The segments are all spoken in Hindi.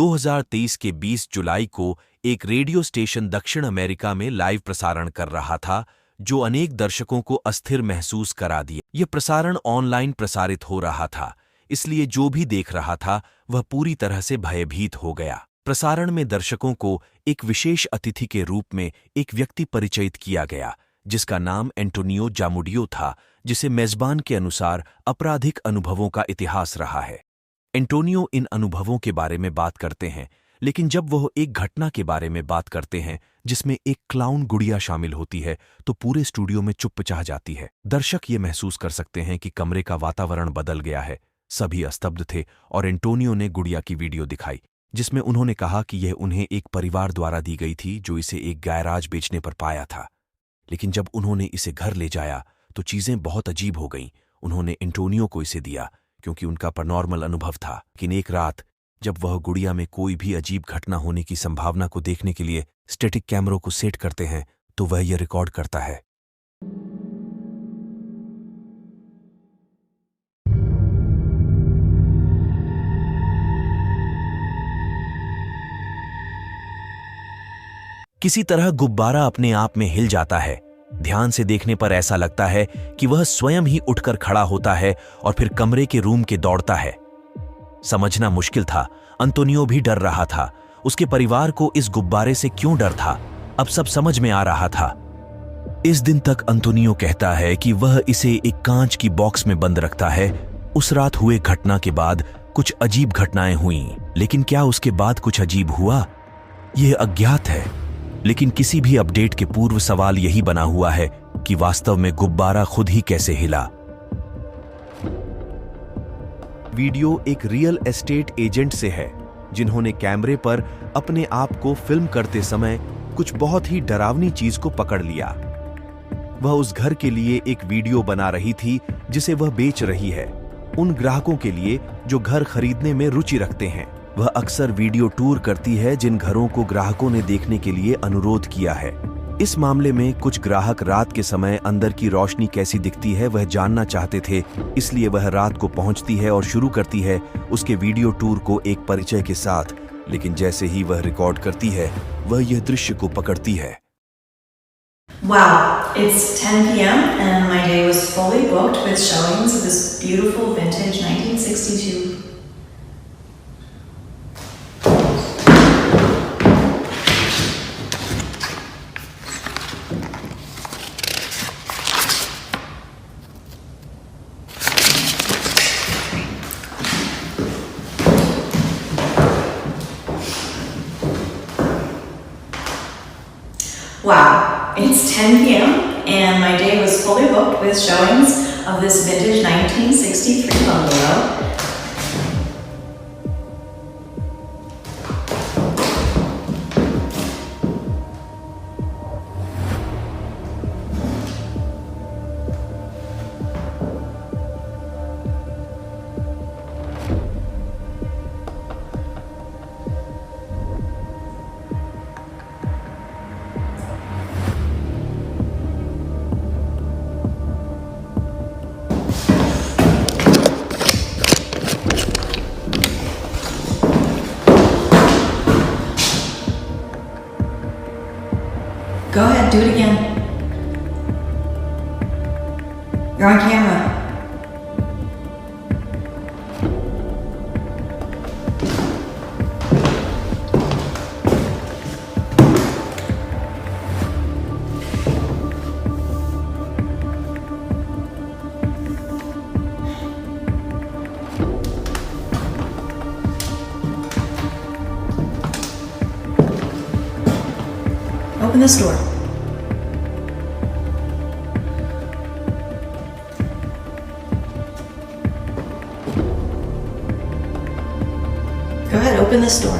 2023 के 20 जुलाई को एक रेडियो स्टेशन दक्षिण अमेरिका में लाइव प्रसारण कर रहा था, जो अनेक दर्शकों को अस्थिर महसूस करा दिया। यह प्रसारण ऑनलाइन प्रसारित हो रहा था, इसलिए जो भी देख रहा था वह पूरी तरह से भयभीत हो गया। प्रसारण में दर्शकों को एक विशेष अतिथि के रूप में एक व्यक्ति परिचयित किया गया, जिसका नाम एंटोनियो जामुडियो था, जिसे मेजबान के अनुसार आपराधिक अनुभवों का इतिहास रहा है। एंटोनियो इन अनुभवों के बारे में बात करते हैं, लेकिन जब वह एक घटना के बारे में बात करते हैं जिसमें एक क्लाउन गुड़िया शामिल होती है, तो पूरे स्टूडियो में चुप चाह जाती है। दर्शक ये महसूस कर सकते हैं कि कमरे का वातावरण बदल गया है। सभी स्तब्ध थे और एंटोनियो ने गुड़िया की वीडियो दिखाई, जिसमें उन्होंने कहा कि यह उन्हें एक परिवार द्वारा दी गई थी जो इसे एक गैराज बेचने पर पाया था। लेकिन जब उन्होंने इसे घर ले जाया तो चीजें बहुत अजीब हो गईं। उन्होंने एंटोनियो को इसे दिया क्योंकि उनका पैरानॉर्मल अनुभव था। लेकिन एक रात जब वह गुड़िया में कोई भी अजीब घटना होने की संभावना को देखने के लिए स्टैटिक कैमरों को सेट करते हैं, तो वह यह रिकॉर्ड करता है। किसी तरह गुब्बारा अपने आप में हिल जाता है। ध्यान से देखने पर ऐसा लगता है कि वह स्वयं ही उठकर खड़ा होता है और फिर कमरे के रूम के दौड़ता है। समझना मुश्किल था, एंटोनियो भी डर रहा था। उसके परिवार को इस गुब्बारे से क्यों डर था, अब सब समझ में आ रहा था। इस दिन तक एंटोनियो कहता है कि वह इसे एक कांच की बॉक्स में बंद रखता है। उस रात हुए घटना के बाद कुछ अजीब घटनाएं हुईं, लेकिन क्या उसके बाद कुछ अजीब हुआ, यह अज्ञात है। लेकिन किसी भी अपडेट के पूर्व सवाल यही बना हुआ है कि वास्तव में गुब्बारा खुद ही कैसे हिला। वीडियो एक रियल एस्टेट एजेंट से है, जिन्होंने कैमरे पर अपने आप को फिल्म करते समय कुछ बहुत ही डरावनी चीज को पकड़ लिया। वह उस घर के लिए एक वीडियो बना रही थी जिसे वह बेच रही है, उन ग्राहकों के लिए जो घर खरीदने में रुचि रखते हैं। वह अक्सर वीडियो टूर करती है जिन घरों को ग्राहकों ने देखने के लिए अनुरोध किया है। इस मामले में कुछ ग्राहक रात के समय अंदर की रोशनी कैसी दिखती है वह जानना चाहते थे, इसलिए वह रात को पहुंचती है और शुरू करती है उसके वीडियो टूर को एक परिचय के साथ। लेकिन जैसे ही वह रिकॉर्ड करती है, वह यह दृश्य को पकड़ती है। Wow, it's 10 p.m. and my day was fully booked with showings of this beautiful vintage 1962. Wow, it's 10 p.m. and my day was fully booked with showings of this vintage 1963 bungalow. Go ahead, do it again. You're on camera. Open this door. Go ahead, open this door.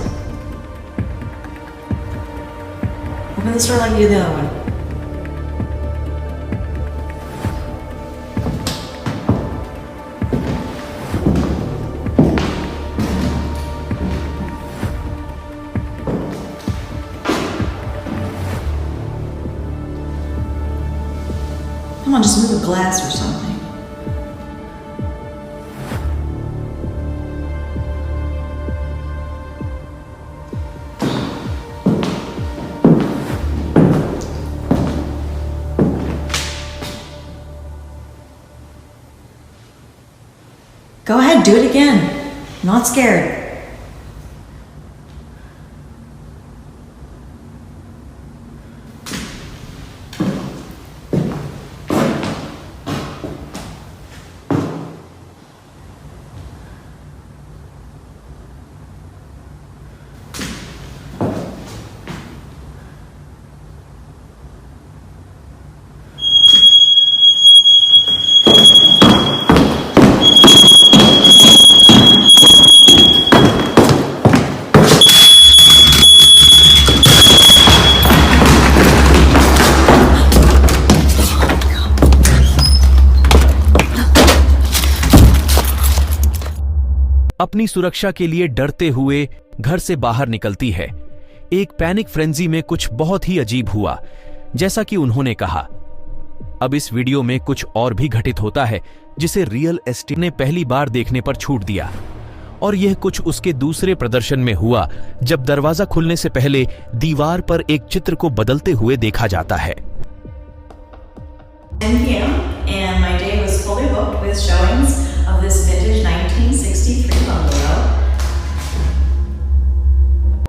Open this door like you did the other one. Come on, just move a glass or something. Go ahead, do it again. Not scared. अपनी सुरक्षा के लिए डरते हुए घर से बाहर निकलती है। एक पैनिक फ्रेंजी में कुछ बहुत ही अजीब हुआ, जैसा कि उन्होंने कहा। अब इस वीडियो में कुछ और भी घटित होता है जिसे रियल एस्टेट ने पहली बार देखने पर छूट दिया, और यह कुछ उसके दूसरे प्रदर्शन में हुआ जब दरवाजा खुलने से पहले दीवार पर एक चित्र को बदलते हुए देखा जाता है। 10 p.m. and my day was fully booked with showings of this vintage 1963 bungalow.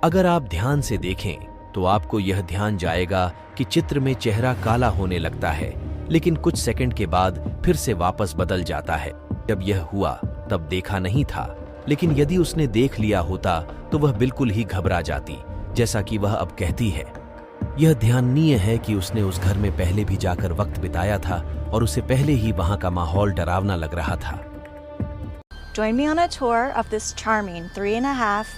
अगर आप ध्यान से देखें तो आपको यह ध्यान जाएगा कि चित्र में चेहरा काला होने लगता है, लेकिन कुछ सेकंड के बाद फिर से वापस बदल जाता है। जब यह हुआ तब देखा नहीं था, लेकिन यदि उसने देख लिया होता तो वह बिल्कुल ही घबरा जाती, जैसा कि वह अब कहती है। यह ध्याननीय है कि उसने उस घर में पहले भी जाकर वक्त बिताया था और उसे पहले ही वहां का माहौल डरावना लग रहा था। Join me on a tour of this charming 3.5.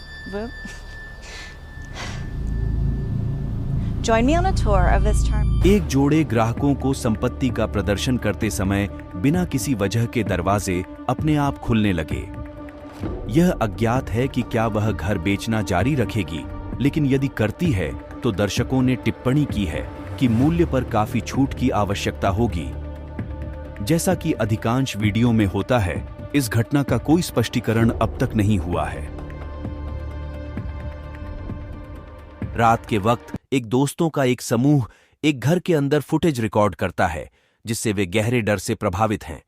Join me on a tour of this charming. एक जोड़े ग्राहकों को संपत्ति का प्रदर्शन करते समय बिना किसी वजह के दरवाजे अपने आप खुलने लगे। यह अज्ञात है कि क्या वह घर बेचना जारी रखेगी, लेकिन यदि करती है तो दर्शकों ने टिप्पणी की है कि मूल्य पर काफी छूट की आवश्यकता होगी। जैसा कि अधिकांश वीडियो में होता है, इस घटना का कोई स्पष्टीकरण अब तक नहीं हुआ है। रात के वक्त एक दोस्तों का एक समूह एक घर के अंदर फुटेज रिकॉर्ड करता है, जिससे वे गहरे डर से प्रभावित हैं।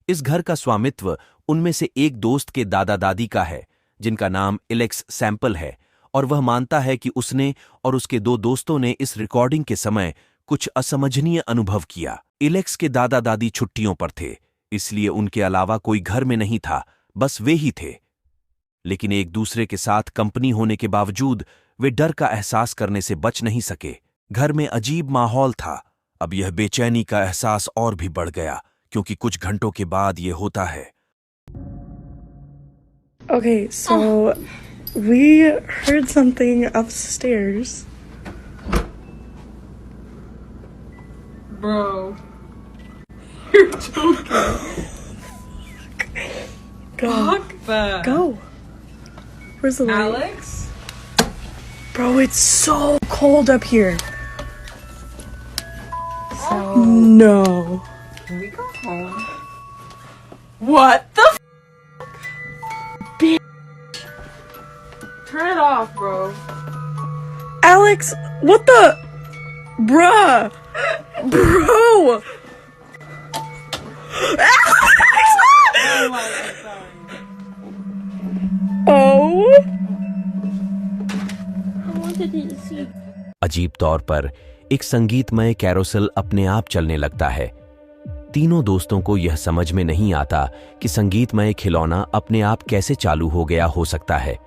इस घर का स्वामित्व उनमें से एक दोस्त के दादा दादी का है, जिनका नाम एलेक्स सैंपल है, और वह मानता है कि उसने और उसके दो दोस्तों ने इस रिकॉर्डिंग के समय कुछ असमझनीय अनुभव किया। एलेक्स के दादा दादी छुट्टियों पर थे, इसलिए उनके अलावा कोई घर में नहीं था, बस वे ही थे। लेकिन एक दूसरे के साथ कंपनी होने के बावजूद वे डर का एहसास करने से बच नहीं सके। घर में अजीब माहौल था। अब यह बेचैनी का एहसास और भी बढ़ गया, क्योंकि कुछ घंटों के बाद ये होता है। Okay, so we heard something upstairs. Bro, you're joking. Go. Fuck that. Go. Where's the light? Alex? Bro, it's so cold up here. So, No. can we go home? What the f? Turn it off, bro. Alex, what the? Bruh. Bro. Alex! Oh my god, sorry. Oh. अजीब तौर पर एक संगीतमय कैरोसल अपने आप चलने लगता है। तीनों दोस्तों को यह समझ में नहीं आता कि संगीतमय खिलौना अपने आप कैसे चालू हो गया हो सकता है।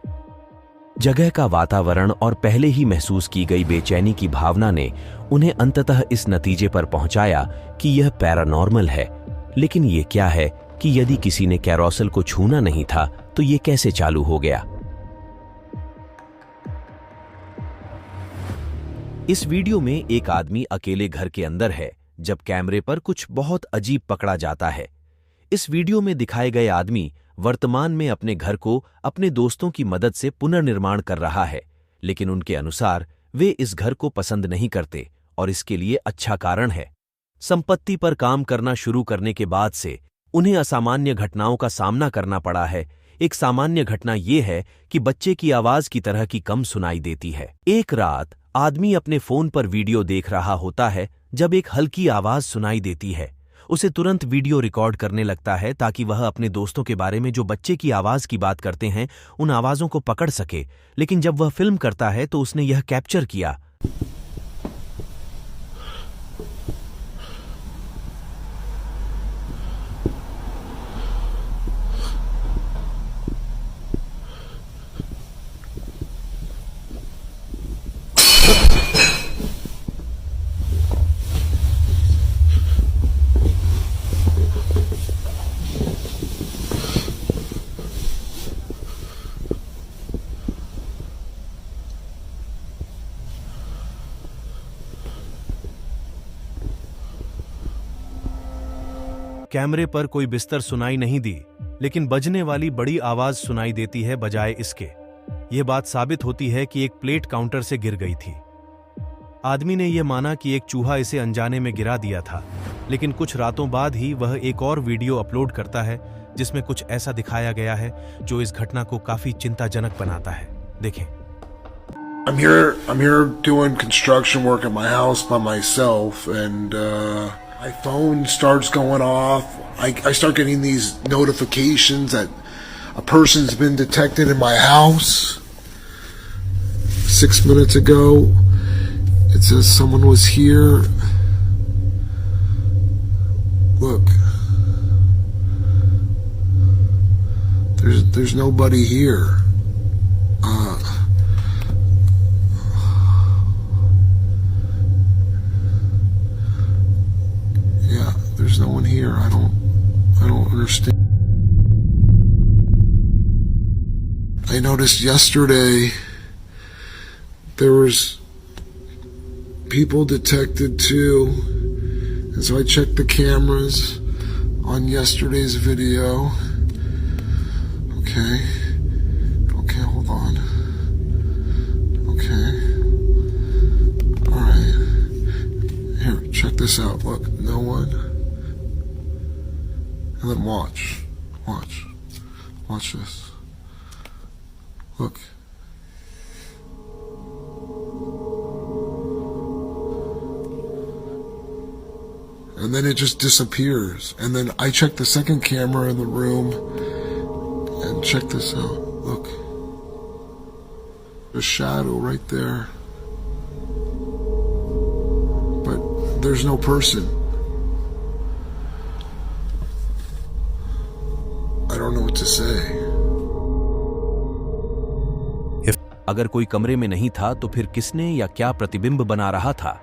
जगह का वातावरण और पहले ही महसूस की गई बेचैनी की भावना ने उन्हें अंततः इस नतीजे पर पहुंचाया कि यह पैरानॉर्मल है। लेकिन ये क्या है कि यदि किसी ने कैरोसल को छूना नहीं था तो ये कैसे चालू हो गया? इस वीडियो में एक आदमी अकेले घर के अंदर है जब कैमरे पर कुछ बहुत अजीब पकड़ा जाता है। इस वीडियो में दिखाए गए आदमी वर्तमान में अपने घर को अपने दोस्तों की मदद से पुनर्निर्माण कर रहा है, लेकिन उनके अनुसार वे इस घर को पसंद नहीं करते और इसके लिए अच्छा कारण है। संपत्ति पर काम करना शुरू करने के बाद से उन्हें असामान्य घटनाओं का सामना करना पड़ा है। एक सामान्य घटना ये है कि बच्चे की आवाज की तरह की कम सुनाई देती है। एक रात आदमी अपने फोन पर वीडियो देख रहा होता है जब एक हल्की आवाज सुनाई देती है उसे तुरंत वीडियो रिकॉर्ड करने लगता है ताकि वह अपने दोस्तों के बारे में जो बच्चे की आवाज की बात करते हैं उन आवाजों को पकड़ सके। लेकिन जब वह फिल्म करता है तो उसने यह कैप्चर किया। कैमरे पर कोई बिस्तर सुनाई नहीं दी, लेकिन बजने वाली बड़ी आवाज सुनाई देती है बजाय इसके। यह बात साबित होती है कि एक प्लेट काउंटर से गिर गई थी। आदमी ने यह माना कि एक चूहा इसे अनजाने में गिरा दिया था, लेकिन कुछ रातों बाद ही वह एक और वीडियो अपलोड करता है जिसमें कुछ ऐसा दिखाया गया है जो इस घटना को काफी चिंताजनक बनाता है। देखें। I'm here doing construction work at my house by myself, and my phone starts going off. I start getting these notifications that a person's been detected in my house. 6 minutes ago, it says someone was here. Look, there's nobody here. There's no one here. I don't understand. I noticed yesterday there was people detected too, and so I checked the cameras on yesterday's video. Okay, hold on. Okay, all right. Here, check this out. Look, no one. And then watch this. Look. And then it just disappears. And then I check the second camera in the room and check this out. Look. There's a shadow right there. But there's no person. I don't know what to say. अगर कोई कमरे में नहीं था तो फिर किसने या क्या प्रतिबिंब बना रहा था?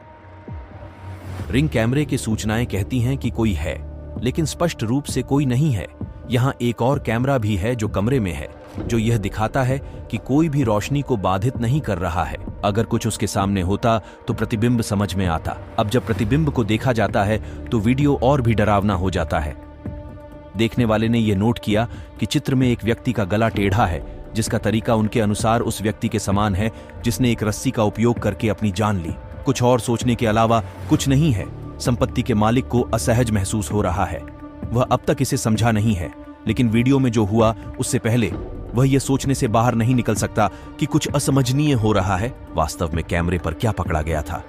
रिंग कैमरे की सूचनाएं कहती हैं कि कोई है, लेकिन स्पष्ट रूप से कोई नहीं है। यहां एक और कैमरा भी है जो कमरे में है, जो यह दिखाता है कि कोई भी रोशनी को बाधित नहीं कर रहा है। अगर कुछ उसके सामने होता तो प्रतिबिंब समझ में आता। अब जब प्रतिबिंब को देखा जाता है तो वीडियो और भी डरावना हो जाता है। देखने वाले ने यह नोट किया कि चित्र में एक व्यक्ति का गला टेढ़ा है, जिसका तरीका उनके अनुसार उस व्यक्ति के समान है जिसने एक रस्सी का उपयोग करके अपनी जान ली। कुछ और सोचने के अलावा कुछ नहीं है। संपत्ति के मालिक को असहज महसूस हो रहा है। वह अब तक इसे समझा नहीं है, लेकिन वीडियो में जो हुआ उससे पहले वह यह सोचने से बाहर नहीं निकल सकता कि कुछ असमझनीय हो रहा है। वास्तव में कैमरे पर क्या पकड़ा गया था?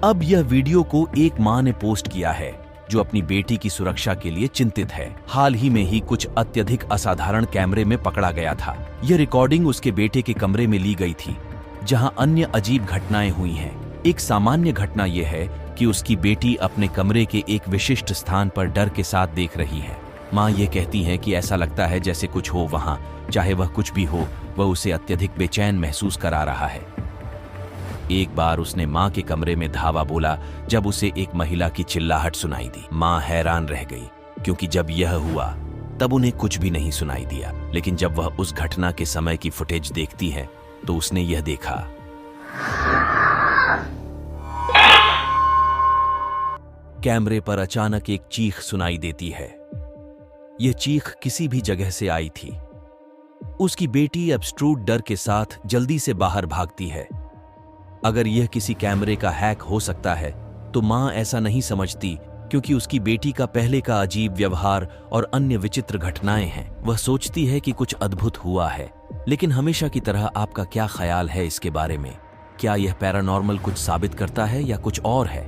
अब यह वीडियो को एक मां ने पोस्ट किया है जो अपनी बेटी की सुरक्षा के लिए चिंतित है। हाल ही में ही कुछ अत्यधिक असाधारण कैमरे में पकड़ा गया था। यह रिकॉर्डिंग उसके बेटे के कमरे में ली गई थी, जहां अन्य अजीब घटनाएं हुई हैं। एक सामान्य घटना यह है कि उसकी बेटी अपने कमरे के एक विशिष्ट स्थान पर डर के साथ देख रही है। मां ये कहती है कि ऐसा लगता है जैसे कुछ हो वहां, चाहे वह कुछ भी हो, वह उसे अत्यधिक बेचैन महसूस करा रहा है। एक बार उसने मां के कमरे में धावा बोला जब उसे एक महिला की चिल्लाहट सुनाई दी। मां हैरान रह गई, क्योंकि जब यह हुआ तब उन्हें कुछ भी नहीं सुनाई दिया। लेकिन जब वह उस घटना के समय की फुटेज देखती है तो उसने यह देखा। कैमरे पर अचानक एक चीख सुनाई देती है। यह चीख किसी भी जगह से आई थी। उसकी बेटी एब्स्ट्रूड डर के साथ जल्दी से बाहर भागती है। अगर यह किसी कैमरे का हैक हो सकता है तो मां ऐसा नहीं समझती, क्योंकि उसकी बेटी का पहले का अजीब व्यवहार और अन्य विचित्र घटनाएं हैं। वह सोचती है कि कुछ अद्भुत हुआ है। लेकिन हमेशा की तरह आपका क्या ख्याल है इसके बारे में? क्या यह पैरानॉर्मल कुछ साबित करता है या कुछ और है?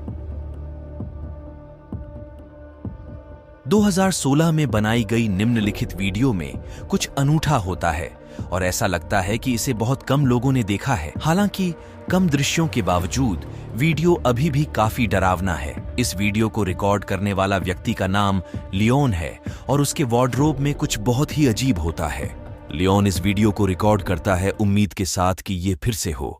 2016 में बनाई गई निम्नलिखित वीडियो में कुछ अनूठा होता है और ऐसा लगता है कि इसे बहुत कम लोगों ने देखा है। हालांकि कम दृश्यों के बावजूद वीडियो अभी भी काफी डरावना है। इस वीडियो को रिकॉर्ड करने वाला व्यक्ति का नाम लियोन है और उसके वार्डरोब में कुछ बहुत ही अजीब होता है। लियोन इस वीडियो को रिकॉर्ड करता है उम्मीद के साथ कि ये फिर से हो।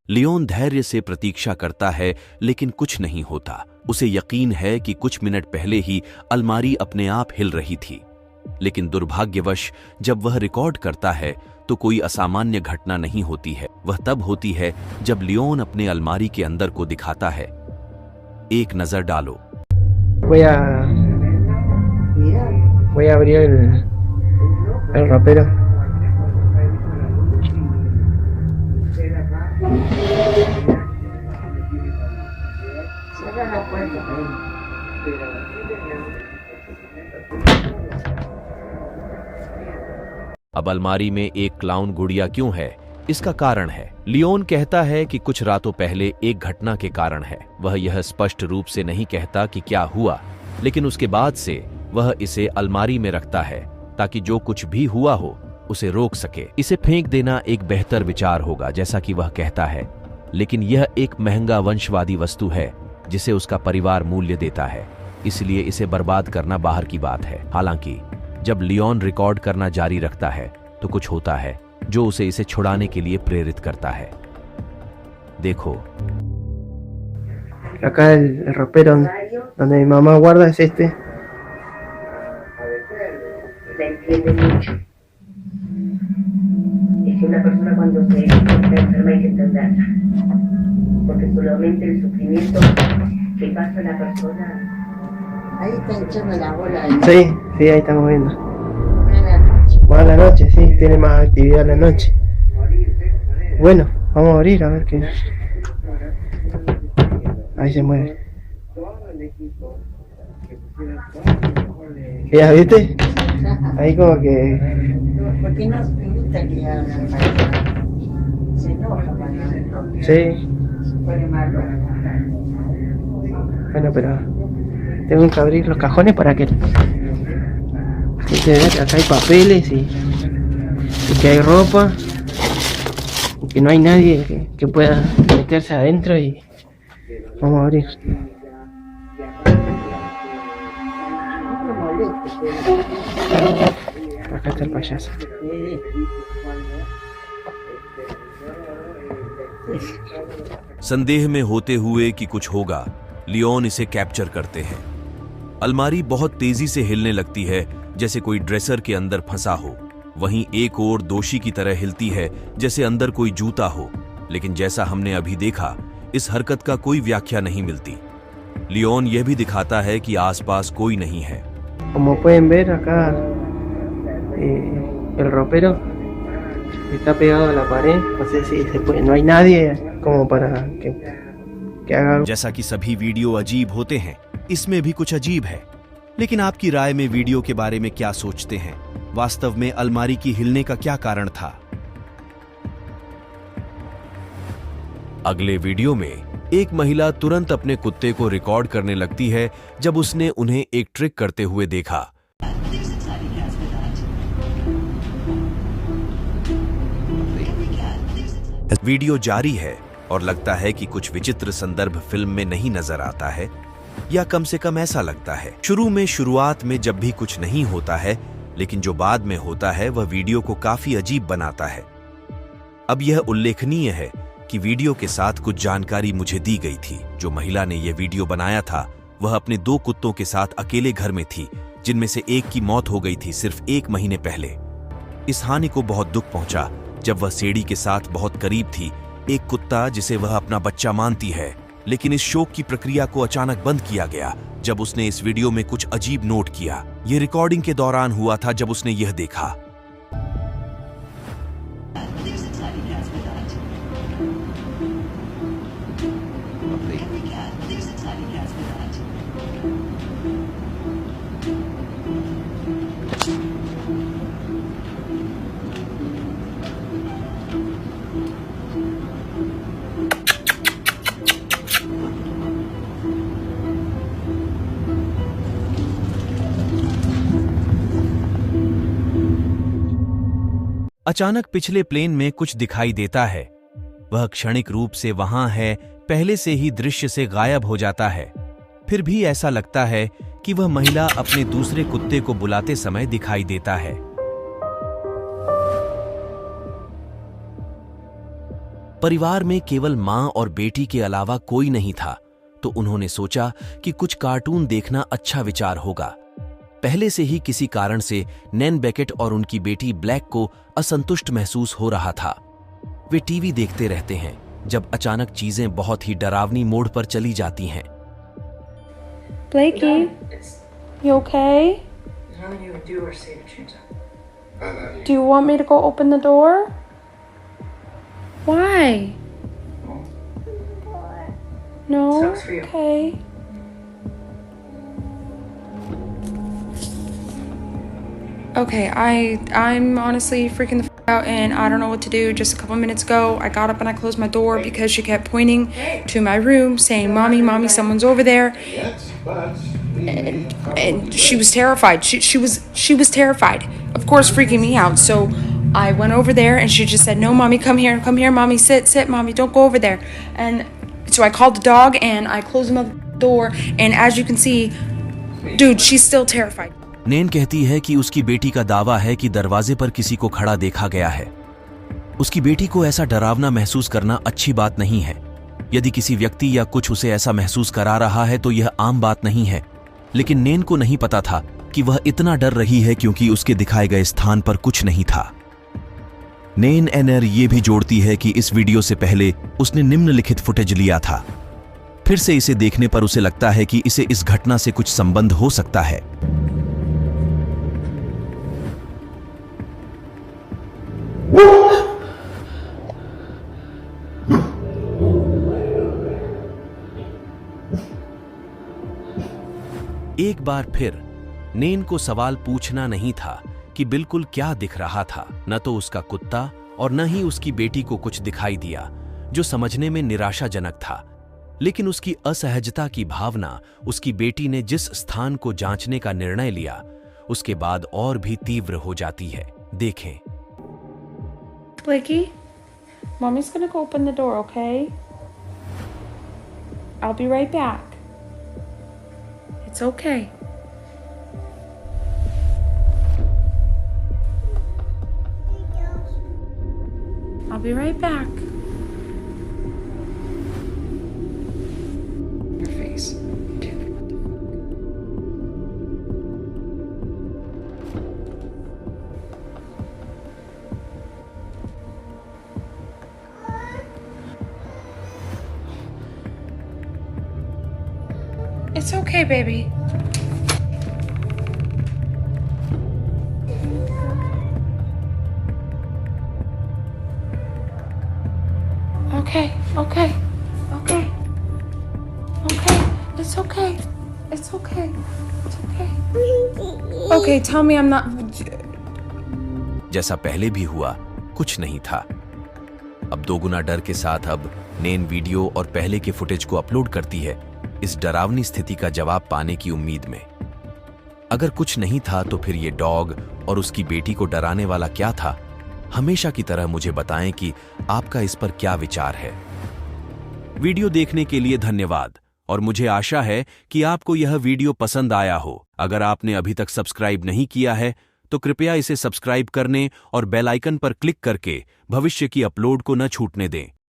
लियोन धैर्य से प्रतीक्षा करता है लेकिन कुछ नहीं होता। उसे यकीन है कि कुछ मिनट पहले ही अलमारी अपने आप हिल रही थी, लेकिन दुर्भाग्यवश जब वह रिकॉर्ड करता है तो कोई असामान्य घटना नहीं होती है। वह तब होती है जब लियोन अपने अलमारी के अंदर को दिखाता है। एक नजर डालो। Voy a abrir el ropero. अब अलमारी में एक क्लाउन गुड़िया क्यों है? इसका कारण है। लियोन कहता है कि कुछ रातों पहले एक घटना के कारण है। वह यह स्पष्ट रूप से नहीं कहता कि क्या हुआ, लेकिन उसके बाद से वह इसे अलमारी में रखता है ताकि जो कुछ भी हुआ हो उसे रोक सके। इसे फेंक देना एक बेहतर विचार होगा, जैसा कि वह कहता है, लेकिन यह एक महंगा वंशवादी वस्तु है जिसे उसका परिवार मूल्य देता है, इसलिए इसे बर्बाद करना बाहर की बात है। हालांकि जब लियोन रिकॉर्ड करना जारी रखता है तो कुछ होता है जो उसे इसे छुड़ाने के लिए प्रेरित करता है। देखो, Acá el ropero donde mi mamá guarda es este. La entiende mucho. Es que una persona cuando se está enferma hay que entenderla. Porque solamente el sufrimiento que pasa la persona. Ahí está hinchando la bola. Sí, sí, ahí estamos viendo. Buenas noches. Más a la noche, sí, tiene más actividad a la noche. Bueno, vamos a abrir a ver qué. Ahí se mueve. ¿Ya viste? Ahí como que... Porque no me gusta que hagan mal. Se enoja para Sí, se pone malo. bueno, pero tengo que abrir los cajones para que se vea que acá hay papeles y que hay ropa y que no hay nadie que pueda meterse adentro y vamos a abrir. Acá está el payaso. संदेह में होते हुए कि कुछ होगा, लियोन इसे कैप्चर करते हैं। अलमारी बहुत तेजी से हिलने लगती है जैसे कोई ड्रेसर के अंदर फंसा हो। वहीं एक ओर दोषी की तरह हिलती है जैसे अंदर कोई जूता हो, लेकिन जैसा हमने अभी देखा, इस हरकत का कोई व्याख्या नहीं मिलती। लियोन यह भी दिखाता है कि आसपास कोई नहीं है। Como pueden ver acá el ropero está pegado a la pared, no sé si se puede, no hay nadie como para que haga algo. जैसा कि सभी वीडियो अजीब होते हैं, इसमें भी कुछ अजीब है। लेकिन आपकी राय में वीडियो के बारे में क्या सोचते हैं? वास्तव में अलमारी की हिलने का क्या कारण था? अगले वीडियो में एक महिला तुरंत अपने कुत्ते को रिकॉर्ड करने लगती है जब उसने उन्हें एक ट्रिक करते हुए देखा। वीडियो जारी है और लगता है कि कुछ विचित्र संदर्भ फिल्म में नहीं नजर आता है, या कम से कम ऐसा लगता है। शुरुआत में जब भी कुछ नहीं होता है, लेकिन जो बाद में होता है वह वीडियो को काफी अजीब बनाता है। अब यह उल्लेखनीय है कि वीडियो के साथ कुछ जानकारी मुझे दी गई थी। जो महिला ने यह वीडियो बनाया था वह अपने 2 कुत्तों के साथ अकेले घर में थी, जिनमें से एक की मौत हो गई थी सिर्फ 1 महीने पहले। इस हानि को बहुत दुख पहुंचा जब वह सीढ़ी के साथ बहुत करीब थी। एक कुत्ता जिसे वह अपना बच्चा मानती है, लेकिन इस शोक की प्रक्रिया को अचानक बंद किया गया जब उसने इस वीडियो में कुछ अजीब नोट किया। यह रिकॉर्डिंग के दौरान हुआ था जब उसने यह देखा। अचानक पिछले प्लेन में कुछ दिखाई देता है। वह क्षणिक रूप से वहां है, पहले से ही दृश्य से गायब हो जाता है। फिर भी ऐसा लगता है कि वह महिला अपने दूसरे कुत्ते को बुलाते समय दिखाई देता है। परिवार में केवल मां और बेटी के अलावा कोई नहीं था, तो उन्होंने सोचा कि कुछ कार्टून देखना अच्छा विचार होगा। पहले से ही किसी कारण से नैन बेकेट और उनकी बेटी ब्लैक को असंतुष्ट महसूस हो रहा था। वे टीवी देखते रहते हैं जब अचानक चीजें बहुत ही डरावनी मोड़ पर चली जाती हैं। Blakey, you okay? Do you want me to go open the door? Why? No? Okay. Okay, I'm honestly freaking the f out and I don't know what to do. Just a couple minutes ago, I got up and I closed my door because she kept pointing to my room saying, "Mommy, mommy, someone's over there." And she was terrified. She was terrified. Of course, freaking me out. So I went over there and she just said, "No, mommy, come here, mommy, sit, mommy, don't go over there." And so I called the dog and I closed the door. And as you can see, dude, she's still terrified. नैन कहती है कि उसकी बेटी का दावा है कि दरवाजे पर किसी को खड़ा देखा गया है। उसकी बेटी को ऐसा डरावना महसूस करना अच्छी बात नहीं है। यदि किसी व्यक्ति या कुछ उसे ऐसा महसूस करा रहा है तो यह आम बात नहीं है। लेकिन नैन को नहीं पता था कि वह इतना डर रही है क्योंकि उसके दिखाए गए स्थान पर कुछ नहीं था। नैन एनर ये भी जोड़ती है कि इस वीडियो से पहले उसने निम्नलिखित फुटेज लिया था। फिर से इसे देखने पर उसे लगता है कि इसे इस घटना से कुछ संबंध हो सकता है। एक बार फिर नैन को सवाल पूछना नहीं था कि बिल्कुल क्या दिख रहा था। न तो उसका कुत्ता और न ही उसकी बेटी को कुछ दिखाई दिया, जो समझने में निराशाजनक था। लेकिन उसकी असहजता की भावना उसकी बेटी ने जिस स्थान को जांचने का निर्णय लिया, उसके बाद और भी तीव्र हो जाती है। देखें। Blakey, mommy's gonna go open the door, okay? I'll be right back. It's okay. I'll be right back. Your face. It's okay, baby. Okay, okay, okay, okay. It's okay. It's okay. It's okay. Okay, tell me I'm not. जैसा पहले भी हुआ, कुछ नहीं था। अब दोगुना डर के साथ अब नैन वीडियो और पहले के फुटेज को अपलोड करती है, इस डरावनी स्थिति का जवाब पाने की उम्मीद में। अगर कुछ नहीं था तो फिर ये डॉग और उसकी बेटी को डराने वाला क्या था? हमेशा की तरह मुझे बताएं कि आपका इस पर क्या विचार है। वीडियो देखने के लिए धन्यवाद और मुझे आशा है कि आपको यह वीडियो पसंद आया हो। अगर आपने अभी तक सब्सक्राइब नहीं किया है तो कृपया इसे सब्सक्राइब करने और बेल आइकन पर क्लिक करके भविष्य की अपलोड को न छूटने दें।